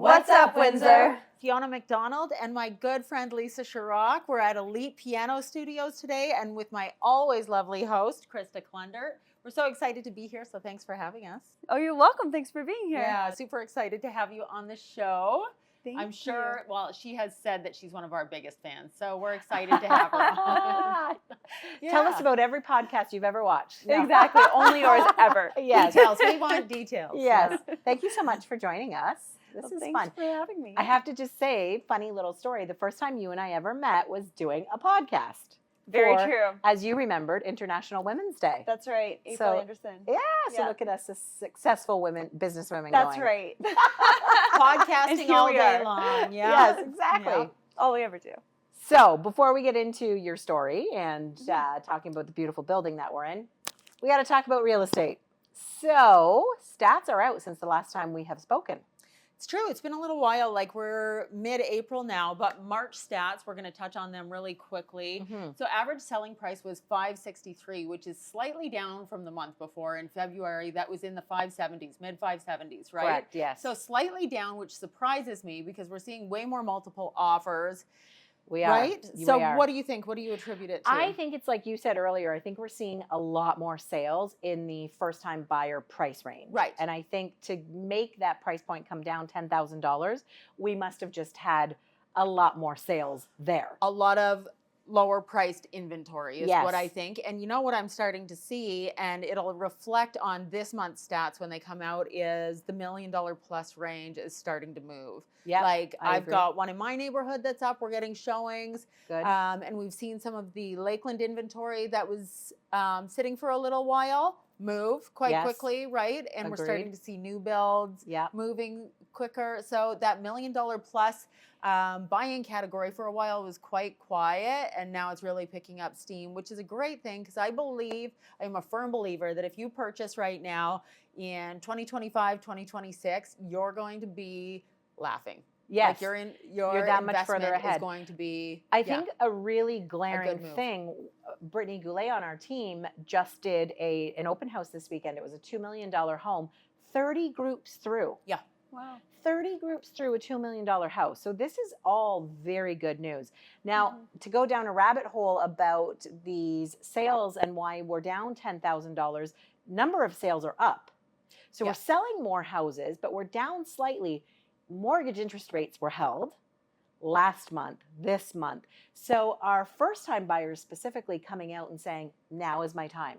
What's up, Windsor? Fiona McDonald and my good friend Lisa Shurrock. We're at Elite Piano Studios today and with my always lovely host, Krista Klunder. We're so excited to be here, so thanks for having us. Oh, you're welcome. Thanks for being here. Yeah, super excited to have you on the show. I'm sure, well, she has said that she's one of our biggest fans, so we're excited to have her on. Yeah. Tell us about every podcast you've ever watched. No. Exactly, only yours ever. Yes. Details, we want details. Yes. Thank you so much for joining us. This is thanks fun. for having me. I have to just say, funny little story. The first time you and I ever met was doing a podcast. Very for, true. As you remembered, International Women's Day. That's right. April Anderson. Yeah, so look at us as successful women, business women. That's going. right. Podcasting all day long. Yeah. Yes, exactly. Yeah. All we ever do. So before we get into your story and talking about the beautiful building that we're in, we got to talk about real estate. So stats are out since the last time we have spoken. It's true. It's been a little while. Like we're mid-April now, but March stats, we're going to touch on them really quickly. Mm-hmm. So average selling price was $563, which is slightly down from the month before. In February, that was in the 570s, mid-570s, right? Correct, yes. So slightly down, which surprises me because we're seeing way more multiple offers. We are. Right? We So are. what do you think? What do you attribute it to? I think it's like you said earlier, I think we're seeing a lot more sales in the first-time buyer price range. Right. And I think to make that price point come down $10,000, we must have just had a lot more sales there. A lot of lower priced inventory is Yes. what I think. And you know what I'm starting to see, and it'll reflect on this month's stats when they come out, is the $1 million plus range is starting to move. Yeah, Like I I've agree. got one in my neighborhood that's up. We're getting showings. Good. And we've seen some of the Lakeland inventory that was sitting for a little while move quite Yes. quickly, right? And we're starting Agreed. to see new builds Yeah. moving quicker. So that $1 million plus buying category for a while was quite quiet, and now it's really picking up steam, which is a great thing because I'm a firm believer that if you purchase right now in 2025, 2026, you're going to be laughing. Yes. Like your You're that much investment further ahead. is going to be. I think a really glaring move. thing, Brittany Goulet on our team just did an open house this weekend. It was a $2 million home, 30 groups through. Yeah. Wow. 30 groups through a $2 million house. So this is all very good news. Now, to go down a rabbit hole about these sales and why we're down $10,000, number of sales are up. So we're selling more houses, but we're down slightly. Mortgage interest rates were held last month, this month. So our first-time buyers specifically coming out and saying, now is my time.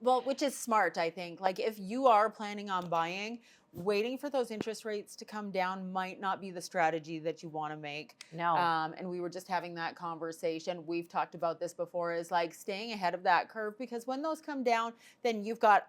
Well, which is smart, I think. Like if you are planning on buying, waiting for those interest rates to come down might not be the strategy that you want to make. No. And we were just having that conversation. We've talked about this before, is like staying ahead of that curve, because when those come down, then you've got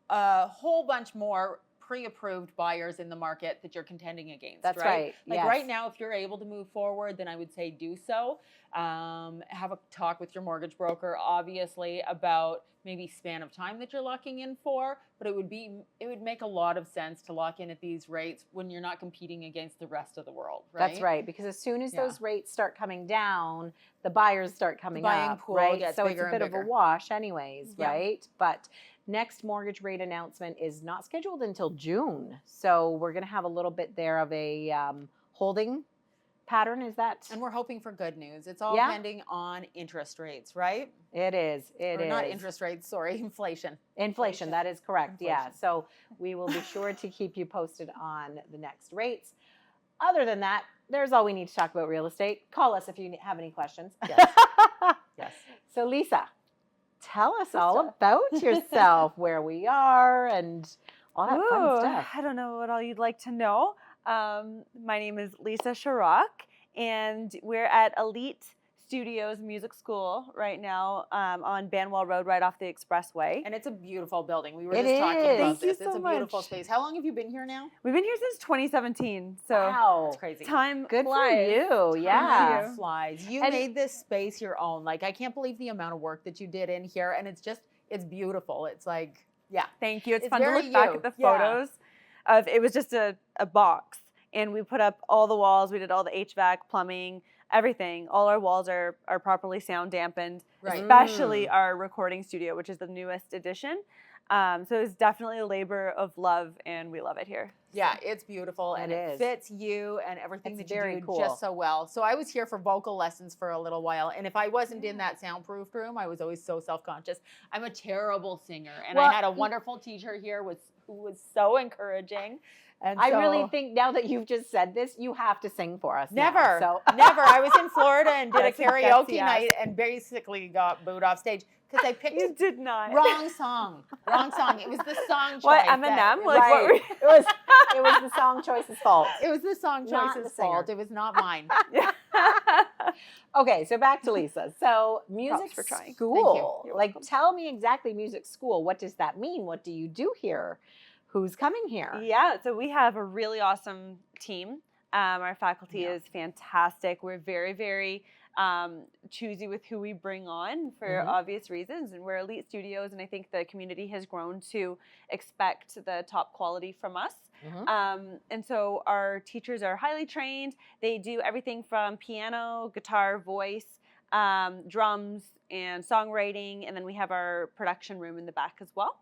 a whole bunch more pre-approved buyers in the market that you're contending against. That's right. Like Yes. right now, if you're able to move forward, then I would say do so. Have a talk with your mortgage broker, obviously, about maybe span of time that you're locking in for, but it would make a lot of sense to lock in at these rates when you're not competing against the rest of the world, right? That's right, because as soon as those rates start coming down, the buyers start coming buying up, pool right? gets So it's bigger a and bit of a bigger. wash anyways, Yeah. right? But next mortgage rate announcement is not scheduled until June. So we're going to have a little bit there of a holding pattern, is that? And we're hoping for good news. It's all Yeah. pending on interest rates, right? It is. It Or is. not interest rates, sorry, inflation. Inflation, that is correct. Yeah. Inflation. So we will be sure to keep you posted on the next rates. Other than that, there's all we need to talk about real estate. Call us if you have any questions. Yes. Yes. So Lisa, tell us all about yourself, where we are, and all that fun stuff. I don't know what all you'd like to know. My name is Lisa Shurrock, and we're at Elite Studios Music School right now on Banwell Road, right off the expressway. And it's a beautiful building. We were It just talking is. about Thank you this. It's so a beautiful much. space. How long have you been here now? We've been here since 2017, so Wow. It's crazy. time Good flies. for you. Yeah. you. Flies. You And- made this space your own. Like, I can't believe the amount of work that you did in here. And it's beautiful. It's like, yeah. Thank you. It's It's fun to very look back you. at the Yeah. photos of it was just a box, and we put up all the walls. We did all the HVAC, plumbing, everything. All our walls are properly sound dampened, Right. especially our recording studio, which is the newest addition. So it's definitely a labor of love, and we love it here. Yeah, it's beautiful and It it is. fits you and everything It's that you very do cool. just so well. So I was here for vocal lessons for a little while, and if I wasn't in that soundproof room, I was always so self-conscious. I'm a terrible singer, and Well, I had a wonderful teacher here who was so encouraging. And I really so- think now that you've just said this, you have to sing for us. now. Never, So never. I was in Florida and did a That's a gutsy karaoke ass. night and basically got booed off stage because I picked You did not. wrong song. Wrong song. It was the song choice. What, that- Eminem? it Like, was- what were you- it was the song choice's fault. It was the song Not choice's the singer. fault. It was not mine. Okay, so back to Lisa. So music for trying. Thank school. you. You're Like, welcome. tell me exactly music school. What does that mean? What do you do here? Who's coming here? Yeah, so we have a really awesome team. Our faculty Yeah. is fantastic. We're very, very choosy with who we bring on for Mhm. obvious reasons. And we're elite studios, and I think the community has grown to expect the top quality from us. Mhm. And so our teachers are highly trained. They do everything from piano, guitar, voice, drums, and songwriting. And then we have our production room in the back as well.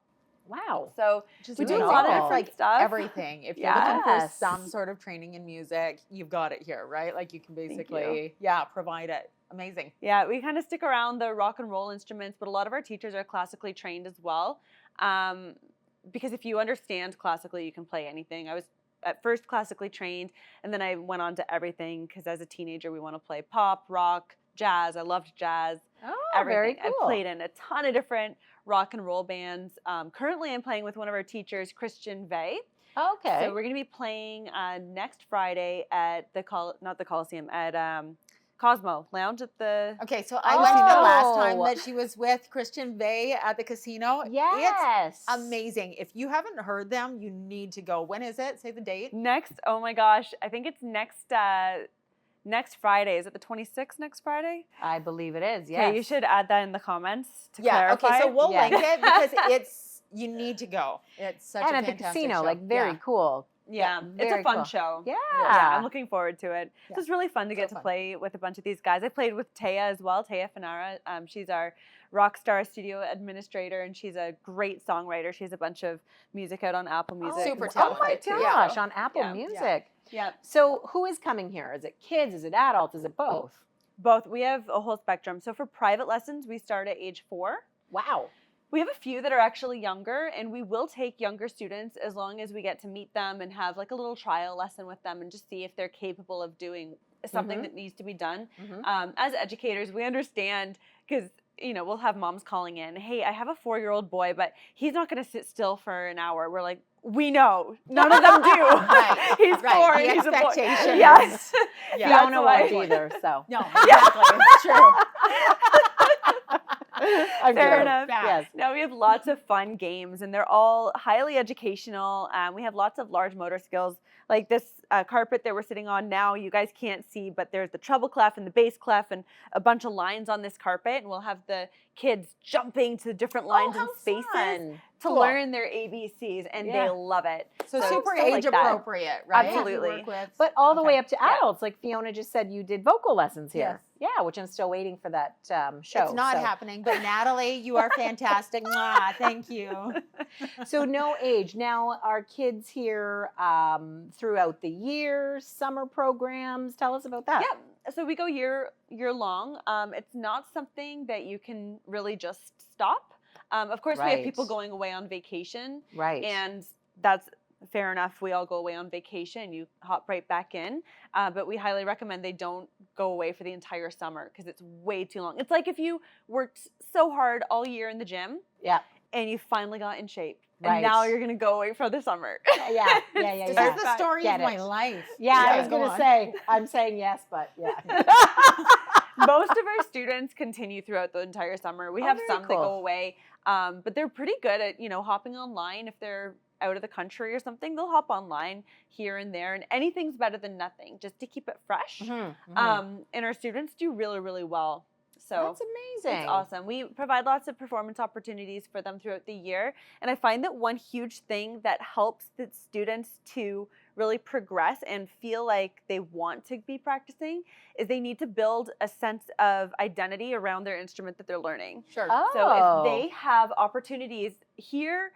Wow. So Just we do do a a lot of cool. different like stuff. everything. If you're looking for Yes. some sort of training in music, you've got it here, right? Like you can you. basically, provide it. Amazing. Yeah, we kind of stick around the rock and roll instruments, but a lot of our teachers are classically trained as well. Because if you understand classically, you can play anything. I was at first classically trained, and then I went on to everything because as a teenager, we want to play pop, rock, jazz. I loved jazz. Oh, Everything. very cool. I've played in a ton of different rock and roll bands. Currently, I'm playing with one of our teachers, Christian Vey. Okay. So we're going to be playing next Friday at not the Coliseum, at Cosmo Lounge at the. Okay, so I went the last time Oh. that she was with Christian Vey at the casino. yes. It's amazing. If you haven't heard them, you need to go. When is it? Say the date. Next, oh my gosh, I think it's next Friday. Is it the 26th next Friday? I believe it is. Yes. Okay, you should add that in the comments to Yeah. clarify. Okay, so we'll Yeah. link it because you need to go. It's such And a at the fantastic casino, show. like very Yeah. cool. Yeah, it's very a fun cool. show. Yeah. Yeah, I'm looking forward to it. Yeah. So it's really fun to So get to fun. play with a bunch of these guys. I played with Taya as well, Taya Fanara. She's our Rockstar Studio administrator, and she's a great songwriter. She has a bunch of music out on Apple Music. Super Oh my talented, too. gosh, on Apple Yeah. Music. Yeah, So who is coming here? Is it kids? Is it adults? Is it both? both. We have a whole spectrum. So for private lessons, we start at age 4. Wow. We have a few that are actually younger, and we will take younger students as long as we get to meet them and have like a little trial lesson with them and just see if they're capable of doing something Mhm. that needs to be done. Mhm. As educators, we understand because we'll have moms calling in, hey, I have a 4-year-old boy, but he's not going to sit still for an hour. We're like, we know, none of them do. Right, He's right. 4 The and he's a boy. expectation Yes. Yeah. That's Fiona why- won't either, so. No, exactly. It's true. I'm Fair kidding. enough. Yes. Now we have lots of fun games, and they're all highly educational. We have lots of large motor skills, like this carpet that we're sitting on now. You guys can't see, but there's the treble clef and the bass clef, and a bunch of lines on this carpet. And we'll have the kids jumping to different lines Oh, and how spaces fun. to Cool. learn their ABCs, and Yeah. they love it. So So super stuff like age that. appropriate, right? You Absolutely. work with- But all the Okay. way up to Yeah. adults, like Fiona just said, you did vocal lessons here. Yes. Yeah, which I'm still waiting for that show. It's not so. happening, but Natalie, you are fantastic. Mwah, thank you. So no age. Now, are kids here throughout the year, summer programs? Tell us about that. Yeah, so we go year long. It's not something that you can really just stop. Of course, we have people Right. going away on vacation, Right. and that's fair enough. We all go away on vacation. You hop right back in, but we highly recommend they don't go away for the entire summer because it's way too long. It's like if you worked so hard all year in the gym, Yeah. and you finally got in shape, Right. and now you're gonna go away for the summer. Yeah. This yeah. is the story Get of my it. life. Yeah, I Yeah, was go going to on. say, I'm saying yes, but yeah. Most of our students continue throughout the entire summer. We Oh, have very some that cool. go away, but they're pretty good at hopping online. If they're out of the country or something, they'll hop online here and there, and anything's better than nothing, just to keep it fresh. Mhm. And our students do really, really well. So That's amazing. it's awesome. We provide lots of performance opportunities for them throughout the year. And I find that one huge thing that helps the students to really progress and feel like they want to be practicing is they need to build a sense of identity around their instrument that they're learning. Sure. So if they have opportunities here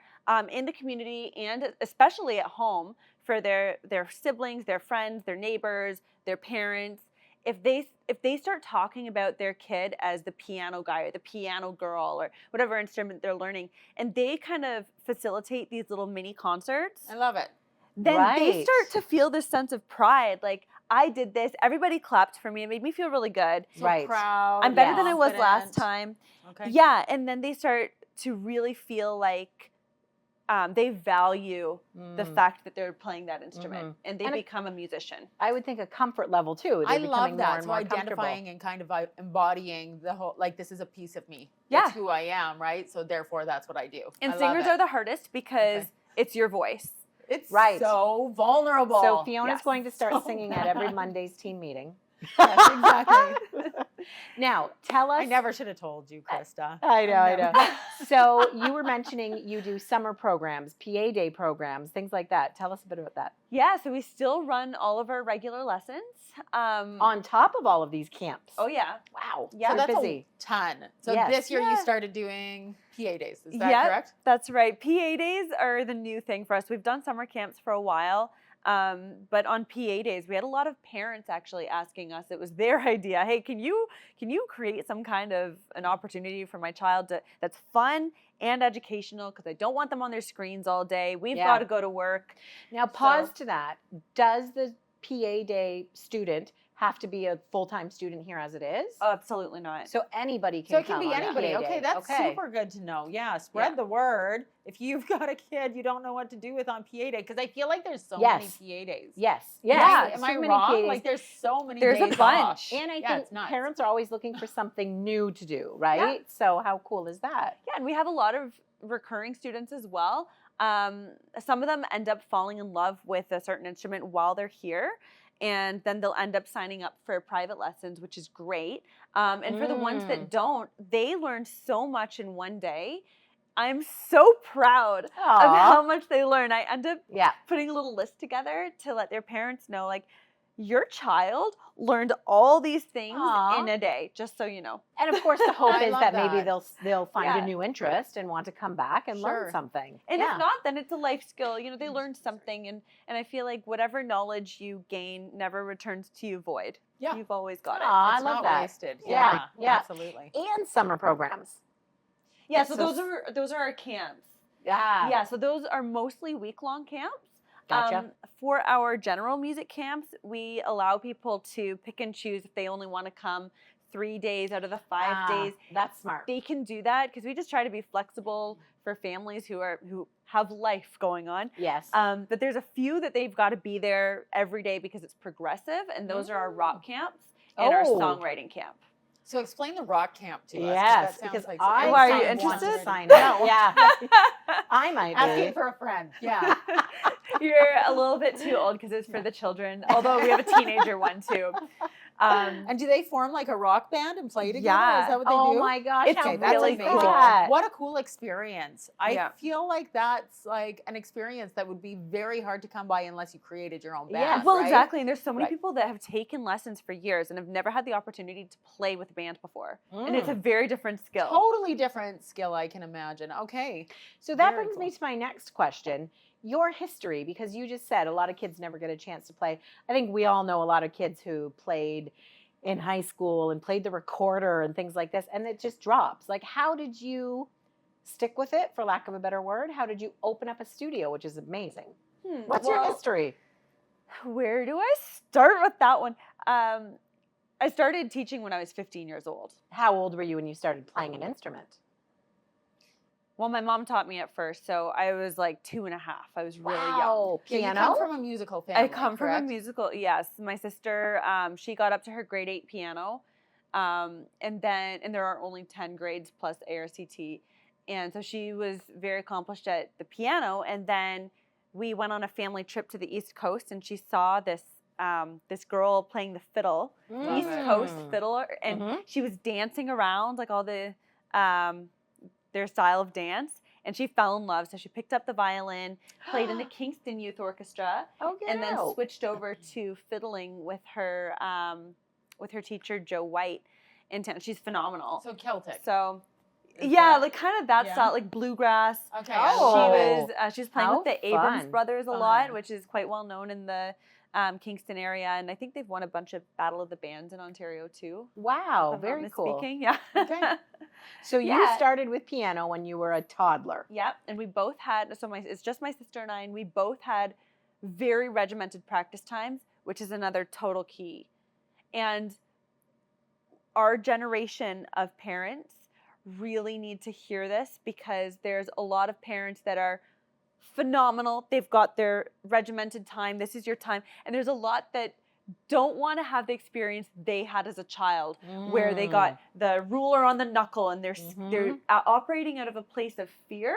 in the community and especially at home for their siblings, their friends, their neighbors, their parents, if they start talking about their kid as the piano guy or the piano girl or whatever instrument they're learning, and they kind of facilitate these little mini concerts, I love it. then they Right. start to feel this sense of pride. Like, I did this, everybody clapped for me, it made me feel really good. So Right. proud. I'm better Yes. than I was last confident. time. Okay. Yeah, and then they start to really feel like they value the fact that they're playing that instrument and they And become a musician. I would think a comfort level too. They're I becoming love more that. and So more comfortable. identifying and kind of embodying the whole, like, this is a piece of me. Yeah. It's who I am, right? So therefore, that's what I do. And I love singers it. are the hardest because it's your voice. It's Right. so vulnerable. So Fiona's Yes. going to start So singing at every bad. Monday's team meeting. Yes, exactly. Now, tell us. I never should have told you, Krista. I know, I know. Never. So you were mentioning you do summer programs, PA day programs, things like that. Tell us a bit about that. Yeah, so we still run all of our regular lessons. On top of all of these camps. Oh yeah. Wow. Yeah. So You're that's busy. a ton. So Yes. this year you Yeah. started doing PA days. Is that Yep, correct? that's right. PA days are the new thing for us. We've done summer camps for a while. But on PA days, we had a lot of parents actually asking us. It was their idea. Hey, can you create some kind of an opportunity for my child that's fun and educational? Because I don't want them on their screens all day. We've Yeah. got to go to work. Now pause So- to that. Does the PA day student have to be a full-time student here as it is? Oh, absolutely not. So anybody can So it can come be on a anybody. PA Okay, day. that's Okay. super good to know. Yeah, spread the word. If you've got a kid you don't know what to do with on PA day, because I feel like there's so Yes. many PA days. Yes. Yeah. Yes. Am So I many wrong? PA days. Like there's so many There's a days bunch. off. And I Yeah, think it's nuts. parents are always looking for something new to do, right? So how cool is that? Yeah, and we have a lot of recurring students as well. Some of them end up falling in love with a certain instrument while they're here, and then they'll end up signing up for private lessons, which is great. And for the ones that don't, they learn so much in one day. I'm so proud of how much they learn. I end up Yeah. putting a little list together to let their parents know, like, your child learned all these things Aw. in a day, just so you know. And of course, the hope I is love that maybe that. they'll find a Yeah. new interest and want to come back and learn Sure. something. And yeah. if not, then it's a life skill. You know, they learned something, and I feel like whatever knowledge you gain never returns to you void. Yeah. You've always got it. Aw, I It's love not that. wasted. Yeah, yeah. Absolutely. And summer programs. Yeah, so so those are our camps. Yeah. Yeah, so those are mostly week-long camps. Gotcha. For our general music camps, we allow people to pick and choose if they only want to come 3 days out of the 5 days. That's smart. They can do that because we just try to be flexible for families who have life going on. Yes. But there's a few that they've got to be there every day because it's progressive, and those are our rock camps and our Oh. songwriting camp. So explain the rock camp to us. Yes, that sounds because like I Oh, are you kind of want interested? to sign No. up. Yeah. I might Asking be. for a friend. Yeah. You're a little bit too old because it's for the children, although we have a teenager one too. And do they form like a rock band and play together? Yeah. Is that what they Oh do? my gosh, It's how Okay, that's really cool is amazing. that? What a cool experience. I Yeah. feel like that's like an experience that would be very hard to come by unless you created your own band. Yes. Well, right? exactly. And there's so many Right. people that have taken lessons for years and have never had the opportunity to play with a band before. And it's a Mm. very different skill. Totally different skill, I can imagine. Okay. So that Very brings cool. me to my next question. Your history, because you just said a lot of kids never get a chance to play. I think we all know a lot of kids who played in high school and played the recorder and things like this, and it just drops. Like, how did you stick with it, for lack of a better word? How did you open up a studio, which is amazing? What's your Well, history? Where do I start with that one? I started teaching when I was 15 years old. How old were you when you started playing an instrument? Well, my mom taught me at first, so I was like 2.5. I was really young. Wow, Yeah, you piano? come from a musical family. I come from a correct? musical, yes. My sister, she got up to her grade 8 piano, and there are only 10 grades plus ARCT, and so she was very accomplished at the piano. And then we went on a family trip to the East Coast, and she saw this this girl playing the fiddle, Love East it. Coast fiddler, and Mhm. she was dancing around like all the their style of dance. and she fell in love. So she picked up the violin, played in the Kingston Youth Orchestra, and then switched over to fiddling with her teacher Joe White in town. She's phenomenal. So Celtic. So Is yeah, that- like kind of that yeah. style, like bluegrass. Okay. Oh. She was playing How with the Abrams fun. brothers a Fun. lot, which is quite well known in the Kingston area, and I think they've won a bunch of Battle of the Bands in Ontario too. Wow, if I'm very not cool. misspeaking. Yeah. Okay. So you Yeah. started with piano when you were a toddler. Yep, and we both had it's just my sister and I, and we both had very regimented practice times, which is another total key. And our generation of parents really need to hear this, because there's a lot of parents that are phenomenal. They've got their regimented time. This is your time. And there's a lot that don't want to have the experience they had as a child, where they got the ruler on the knuckle, and they're operating out of a place of fear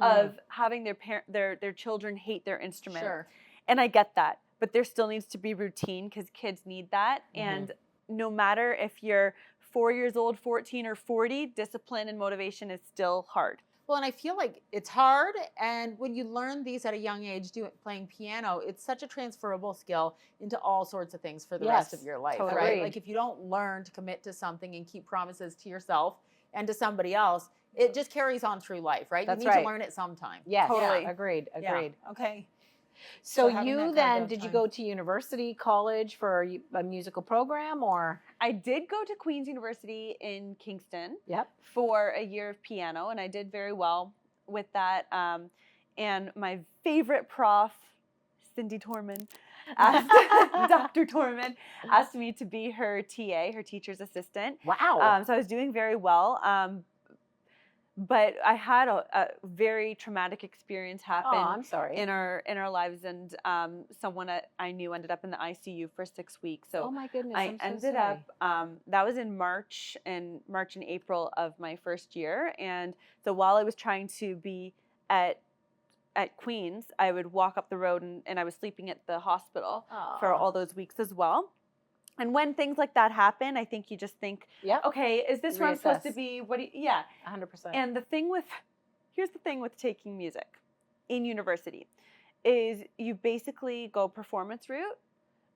of having their children hate their instrument. Sure. And I get that, but there still needs to be routine, because kids need that. And no matter if you're 4 years old, 14, or 40, discipline and motivation is still hard. Well, and I feel like it's hard, and when you learn these at a young age, playing piano, it's such a transferable skill into all sorts of things for the rest of your life, totally. right? Agreed. Like if you don't learn to commit to something and keep promises to yourself and to somebody else, it just carries on through life, right? That's you need right. to learn it sometime. Yes, Totally. Agreed. Yeah. Okay. So having that you kind then, of did you time. go to university, college for a musical program, or? I did go to Queen's University in Kingston Yep. for a year of piano, and I did very well with that. And my favorite prof, Cindy Torman, Dr. Torman, asked me to be her TA, her teacher's assistant. Wow. So I was doing very well. But I had a very traumatic experience happen I'm sorry. in our lives, and someone I knew ended up in the ICU for 6 weeks. So Oh my goodness. I I'm so ended sorry. up, that was in March and April of my first year. And so while I was trying to be at Queen's, I would walk up the road, and I was sleeping at the hospital for all those weeks as well. And when things like that happen, I think you just think, Yep. okay, is this where I'm supposed to Reassess. be? Yeah. 100%. And here's the thing with taking music in university, is you basically go performance route,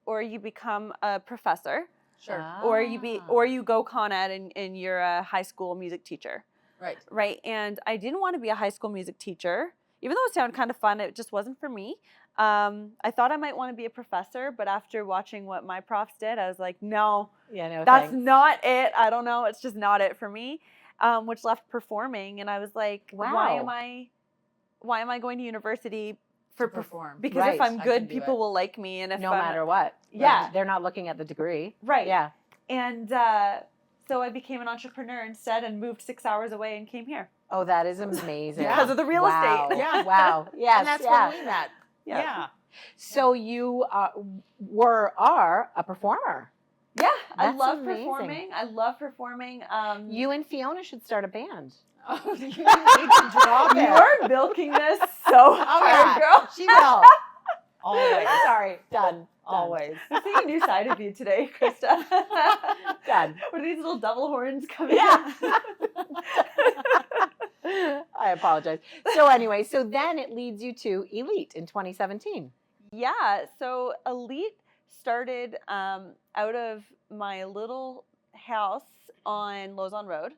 or you become a professor, Sure. or you go con ed and you're a high school music teacher. Right. Right. And I didn't want to be a high school music teacher, even though it sounded kind of fun. It just wasn't for me. I thought I might want to be a professor, but after watching what my profs did, I was like, no, Yeah, no, that's thanks. not it. I don't know. It's just not it for me. Which left performing, and I was like, why Wow. am I going to university To perform. Because Right. if I'm I good, can do people it. will like me, and if No I'm, matter what. Yeah. They're not looking at the degree. right, Yeah. And so I became an entrepreneur instead, and moved 6 hours away and came here. Oh, that is amazing. Because of the real Wow. estate. Yeah. Wow. Yes. And that's yeah. when we met. Yeah. Yeah. So you are a performer. Yeah, I That's love amazing. performing. I love performing. You and Fiona should start a band. Oh, you need to drop it. You're milking this so Oh, hard, yeah. girl. She will. Always. Sorry. Done. Always. I'm seeing a new side of you today, Krista. Done. What are these little devil horns coming Yeah. in? I apologize. So anyway, so then it leads you to Elite in 2017. Yeah, so Elite started out of my little house on Lausanne Road.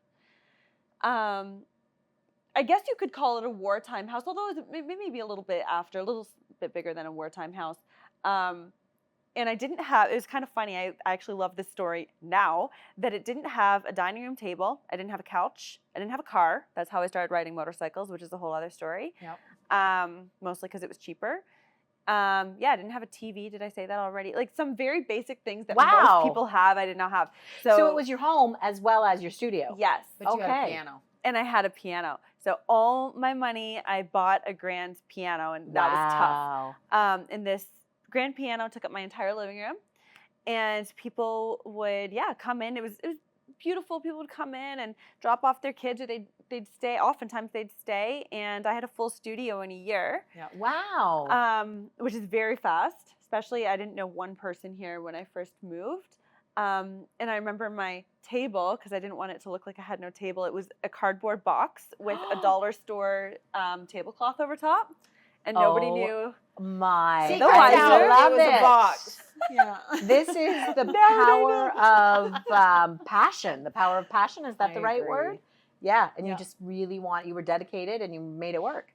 I guess you could call it a wartime house, although it was maybe a little bit after, a little bit bigger than a wartime house. And it was kind of funny. I actually love this story now, that it didn't have a dining room table. I didn't have a couch. I didn't have a car. That's how I started riding motorcycles, which is a whole other story. Yep. Mostly because it was cheaper. I didn't have a TV. Did I say that already? Like some very basic things that Wow. most people have, I did not have. So it was your home as well as your studio. Yes. But you had a Okay. piano. And I had a piano. So all my money, I bought a grand piano, and that was tough. And this grand piano took up my entire living room, and people would come in. It was beautiful. People would come in and drop off their kids, or they'd stay. Oftentimes they'd stay, and I had a full studio in a year. Wow. Which is very fast. Especially, I didn't know one person here when I first moved. And I remember my table, because I didn't want it to look like I had no table. It was a cardboard box with a dollar store tablecloth over top, and nobody Oh, knew. My, See, The I wiser. love love it. Was it. a box. Yeah. This is the Now they power know. of passion. The power of passion, is that the right word? agree. Yeah, and Yeah. you just really you were dedicated and you made it work.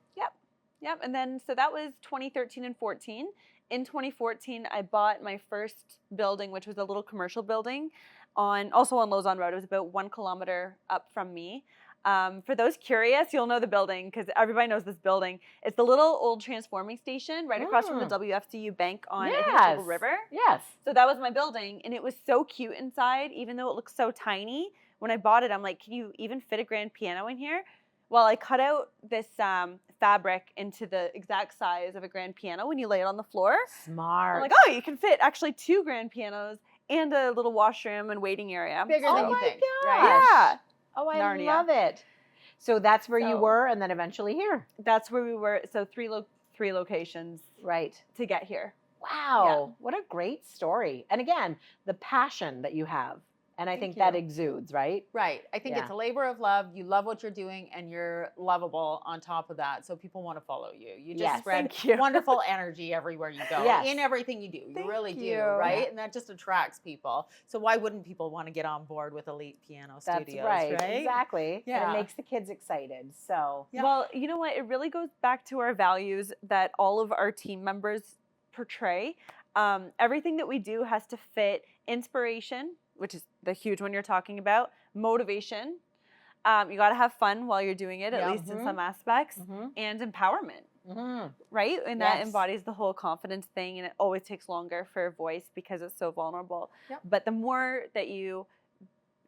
Yep. And then, so that was 2013 and 14. In 2014, I bought my first building, which was a little commercial building also on Lausanne Road. It was about 1 kilometer up from me. For those curious, you'll know the building because everybody knows this building. It's the little old transforming station right across from the WFDU Bank on I think it's Little Yes. River. Yes. So that was my building, and it was so cute inside, even though it looks so tiny. When I bought it, I'm like, can you even fit a grand piano in here? Well, I cut out this fabric into the exact size of a grand piano when you lay it on the floor. Smart. I'm like, oh, you can fit actually 2 grand pianos and a little washroom and waiting area. Bigger Oh than you my think, gosh. right? Yeah, Oh, I Narnia. love it. So that's where you So- were, and then eventually here. that's where we were. So 3 locations Right. to get here. Wow. What a great story. And again, the passion that you have. And I Thank think that you. exudes, right? Right. I think Yeah. it's a labor of love. You love what you're doing and you're lovable on top of that. So people want to follow you. You just Yes. spread Thank you. wonderful energy everywhere you go. Yes. In everything you do. You Thank really do, you. right? Yeah. And that just attracts people. So why wouldn't people want to get on board with Elite Piano That's Studios, right. right? Exactly. And Yeah. it makes the kids excited. So Yeah. Well, you know what? It really goes back to our values that all of our team members portray. Everything that we do has to fit inspiration, which is the huge one you're talking about, motivation. You got to have fun while you're doing it, at Yeah. least in some aspects, Mhm. and empowerment, Mhm. right? And that Yes. embodies the whole confidence thing, and it always takes longer for a voice because it's so vulnerable. Yep. But the more that you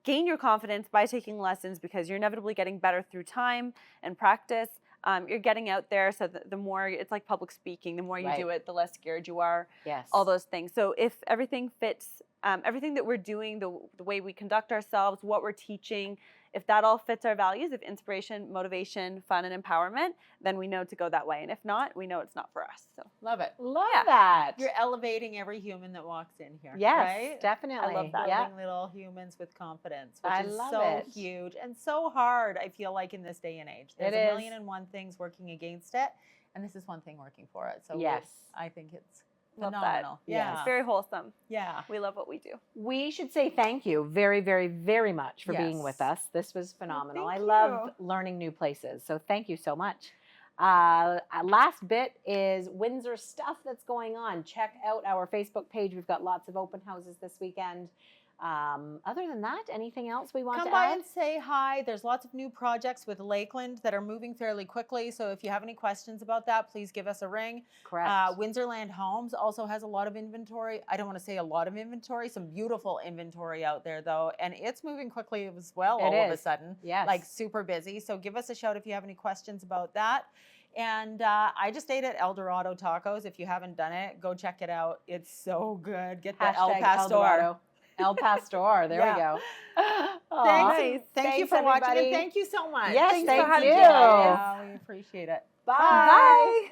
gain your confidence by taking lessons, because you're inevitably getting better through time and practice, you're getting out there. So the more, it's like public speaking, the more you do Right. it, the less scared you are, Yes. all those things. So if everything fits, everything that we're doing, the way we conduct ourselves, what we're teaching, if that all fits our values of inspiration, motivation, fun, and empowerment, then we know to go that way. And if not, we know it's not for us. So Love it. Love Yeah. that. You're elevating every human that walks in here. Yes, right? definitely. I love that. Yeah. Building little humans with confidence, which I is love so it. huge and so hard, I feel like, in this day and age. There's It a is. million and one things working against it, and this is one thing working for it. So Yes. I think it's love phenomenal. that. Yes. It's very wholesome. Yeah. We love what we do. We should say thank you very, very, very much for being with Yes. us. This was phenomenal. I thank love learning new places. So thank you so much. Last bit is Windsor stuff that's going on. Check out our Facebook page. We've got lots of open houses this weekend. Other than that, anything else we want Come to by add? and say hi. There's lots of new projects with Lakeland that are moving fairly quickly. So if you have any questions about that, please give us a ring. Correct. Windsorland Homes also has a lot of inventory. I don't want to say a lot of inventory, some beautiful inventory out there though. And it's moving quickly as well It all of a is. sudden. Yes. Like super busy. So give us a shout if you have any questions about that. And I just ate at El Dorado Tacos. If you haven't done it, go check it out. It's so good. Get the El Hashtag Pastor. Dorado. El Pastor. There Yeah. we go. Aw. Thanks. Thank you Thanks, for watching everybody. and thank you so much. Yes, Thanks for thank having you. me. Yeah, we appreciate it. Bye. Bye.